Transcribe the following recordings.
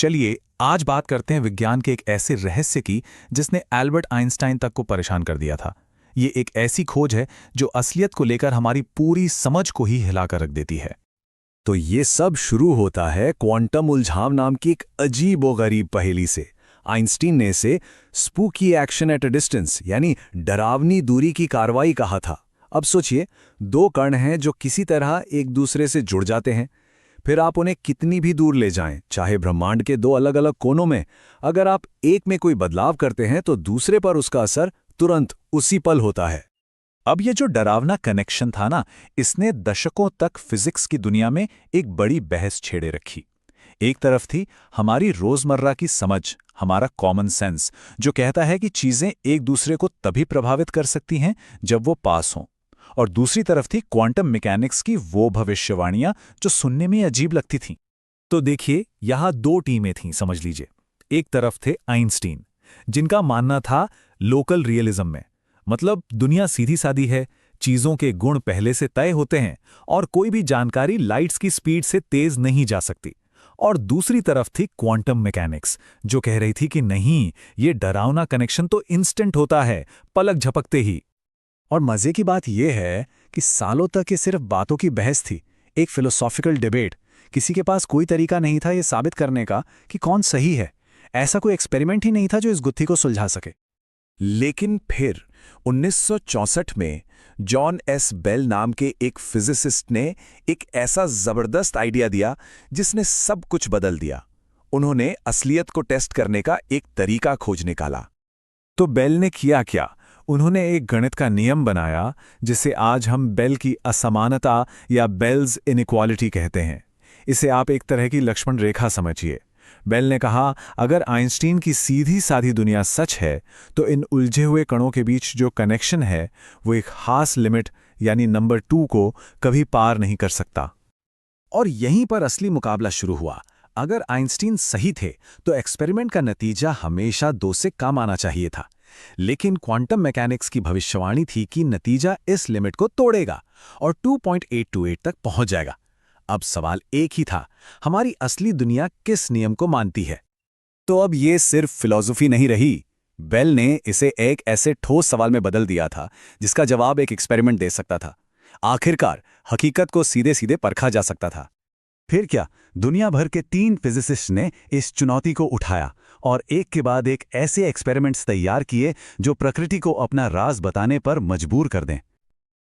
चलिए आज बात करते हैं विज्ञान के एक ऐसे रहस्य की जिसने एल्बर्ट आइंस्टाइन तक को परेशान कर दिया था। ये एक ऐसी खोज है जो असलियत को लेकर हमारी पूरी समझ को ही हिलाकर रख देती है। तो ये सब शुरू होता है क्वांटम उलझाव नाम की एक अजीबोगरीब पहेली से। आइंस्टीन ने इसे spooky action at a distance यानी डरावनी दूरी की कार्रवाई कहा था। अब सोचिए, दो कण हैं जो किसी तरह एक दूसरे से जुड़ जाते हैं। फिर आप उन्हें कितनी भी दूर ले जाएं, चाहे ब्रह्मांड के दो अलग अलग कोनों में, अगर आप एक में कोई बदलाव करते हैं तो दूसरे पर उसका असर तुरंत उसी पल होता है। अब ये जो डरावना कनेक्शन था ना, इसने दशकों तक फिजिक्स की दुनिया में एक बड़ी बहस छेड़े रखी। एक तरफ थी हमारी रोजमर्रा की समझ, हमारा कॉमन सेंस, जो कहता है कि चीजें एक दूसरे को तभी प्रभावित कर सकती हैं जब वो पास हों। और दूसरी तरफ थी क्वांटम मैकेनिक्स की वो भविष्यवाणियां जो सुनने में अजीब लगती थीं। तो देखिए, यहां दो टीमें थीं, समझ लीजिए। एक तरफ थे आइंस्टीन, जिनका मानना था लोकल रियलिज्म में, मतलब दुनिया सीधी सादी है, चीजों के गुण पहले से तय होते हैं और कोई भी जानकारी लाइट्स की स्पीड से तेज नहीं जा सकती। और दूसरी तरफ थी क्वांटम मैकेनिक्स, जो कह रही थी कि नहीं, ये डरावना कनेक्शन तो इंस्टेंट होता है, पलक झपकते ही। और मजे की बात यह है कि सालों तक ये सिर्फ बातों की बहस थी, एक फिलोसॉफिकल डिबेट। किसी के पास कोई तरीका नहीं था ये साबित करने का कि कौन सही है। ऐसा कोई एक्सपेरिमेंट ही नहीं था जो इस गुत्थी को सुलझा सके। लेकिन फिर 1964 में जॉन एस बेल नाम के एक फिजिसिस्ट ने एक ऐसा जबरदस्त आइडिया दिया जिसने सब कुछ बदल दिया। उन्होंने असलियत को टेस्ट करने का एक तरीका खोज निकाला। तो बेल ने किया क्या? उन्होंने एक गणित का नियम बनाया जिसे आज हम बेल की असमानता या बेल्स इनइक्वालिटी कहते हैं। इसे आप एक तरह की लक्ष्मण रेखा समझिए। बेल ने कहा, अगर आइंस्टीन की सीधी साधी दुनिया सच है तो इन उलझे हुए कणों के बीच जो कनेक्शन है वो एक खास लिमिट यानी नंबर 2 को कभी पार नहीं कर सकता। और यहीं पर असली मुकाबला शुरू हुआ। अगर आइंस्टीन सही थे तो एक्सपेरिमेंट का नतीजा हमेशा 2 से कम आना चाहिए था। लेकिन क्वांटम मैकेनिक्स की भविष्यवाणी थी कि नतीजा इस लिमिट को तोड़ेगा और 2.828 तक पहुंच जाएगा। अब सवाल एक ही था, हमारी असली दुनिया किस नियम को मानती है? तो अब ये सिर्फ फिलॉसफी नहीं रही। बेल ने इसे एक ऐसे ठोस सवाल में बदल दिया था जिसका जवाब एक एक्सपेरिमेंट दे सकता था। आखिरकार हकीकत को सीधे सीधे परखा जा सकता था। फिर क्या, दुनिया भर के 3 फिजिसिस्ट ने इस चुनौती को उठाया और एक के बाद एक ऐसे एक्सपेरिमेंट्स तैयार किए जो प्रकृति को अपना राज बताने पर मजबूर कर दें।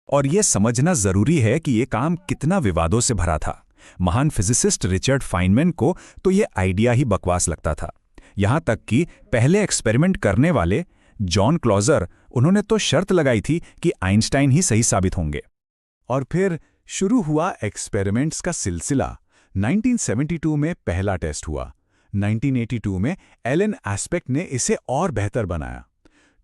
और यह समझना जरूरी है कि यह काम कितना विवादों से भरा था। महान फिजिसिस्ट रिचर्ड फाइनमैन को तो यह आइडिया ही बकवास लगता था। यहां तक कि पहले एक्सपेरिमेंट करने वाले जॉन क्लॉजर, उन्होंने तो शर्त लगाई थी कि आइंस्टाइन ही सही साबित होंगे। और फिर शुरू हुआ एक्सपेरिमेंट्स का सिलसिला। 1972 में पहला टेस्ट हुआ। 1982 में एलन एस्पेक्ट ने इसे और बेहतर बनाया।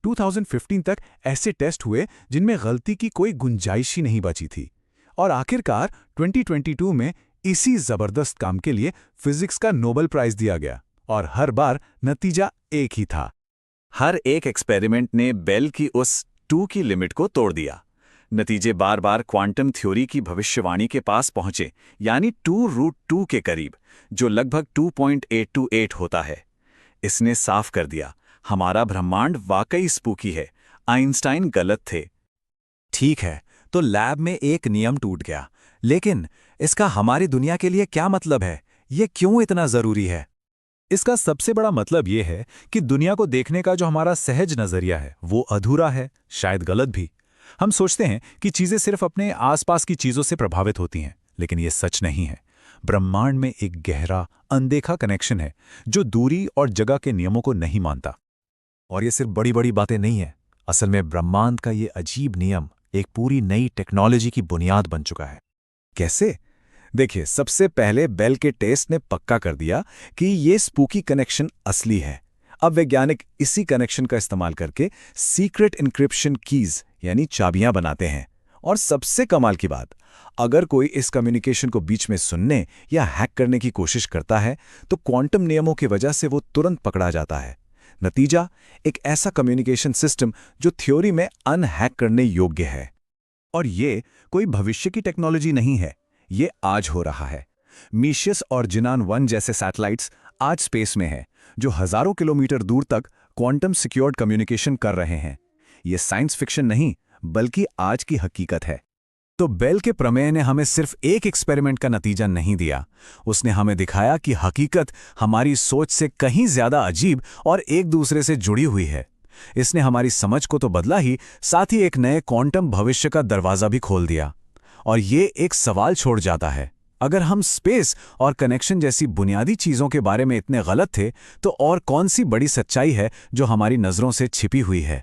2015 तक ऐसे टेस्ट हुए जिनमें गलती की कोई गुंजाइश ही नहीं बची थी। और आखिरकार 2022 में इसी जबरदस्त काम के लिए फिजिक्स का नोबेल प्राइज दिया गया। और हर बार नतीजा एक ही था। हर एक एक्सपेरिमेंट ने बेल की उस 2 की लिमिट को तोड़ दिया। नतीजे बार बार क्वांटम थ्योरी की भविष्यवाणी के पास पहुंचे, यानी 2√2 के करीब, जो लगभग 2.828 होता है। इसने साफ कर दिया, हमारा ब्रह्मांड वाकई स्पूकी है, आइंस्टाइन गलत थे। ठीक है, तो लैब में एक नियम टूट गया, लेकिन इसका हमारी दुनिया के लिए क्या मतलब है? ये क्यों इतना जरूरी है? इसका सबसे बड़ा मतलब यह है कि दुनिया को देखने का जो हमारा सहज नजरिया है वो अधूरा है, शायद गलत भी। हम सोचते हैं कि चीजें सिर्फ अपने आसपास की चीजों से प्रभावित होती हैं, लेकिन यह सच नहीं है। ब्रह्मांड में एक गहरा, अनदेखा कनेक्शन है जो दूरी और जगह के नियमों को नहीं मानता। और ये सिर्फ बड़ी बड़ी बातें नहीं है। असल में ब्रह्मांड का ये अजीब नियम एक पूरी नई टेक्नोलॉजी की बुनियाद बन चुका है। कैसे? देखिए, सबसे पहले बेल के टेस्ट ने पक्का कर दिया कि ये स्पूकी कनेक्शन असली है। अब वैज्ञानिक इसी कनेक्शन का इस्तेमाल करके सीक्रेट इनक्रिप्शन कीज यानी चाबियां बनाते हैं। और सबसे कमाल की बात, अगर कोई इस कम्युनिकेशन को बीच में सुनने या हैक करने की कोशिश करता है तो क्वांटम नियमों की वजह से वो तुरंत पकड़ा जाता है। नतीजा, एक ऐसा कम्युनिकेशन सिस्टम जो थ्योरी में अनहैक करने योग्य है। और ये कोई भविष्य की टेक्नोलॉजी नहीं है, ये आज हो रहा है। मीशियस और जिनान 1 जैसे सैटेलाइट्स आज स्पेस में है, जो हजारों किलोमीटर दूर तक क्वांटम सिक्योर्ड कम्युनिकेशन कर रहे हैं। ये साइंस फिक्शन नहीं, बल्कि आज की हकीकत है। तो बेल के प्रमेय ने हमें सिर्फ एक एक्सपेरिमेंट का नतीजा नहीं दिया, उसने हमें दिखाया कि हकीकत हमारी सोच से कहीं ज्यादा अजीब और एक दूसरे से जुड़ी हुई है। इसने हमारी समझ को तो बदला ही, साथ ही एक नए क्वांटम भविष्य का दरवाजा भी खोल दिया। और ये एक सवाल छोड़ जाता है, अगर हम स्पेस और कनेक्शन जैसी बुनियादी चीजों के बारे में इतने गलत थे, तो और कौन सी बड़ी सच्चाई है जो हमारी नजरों से छिपी हुई है।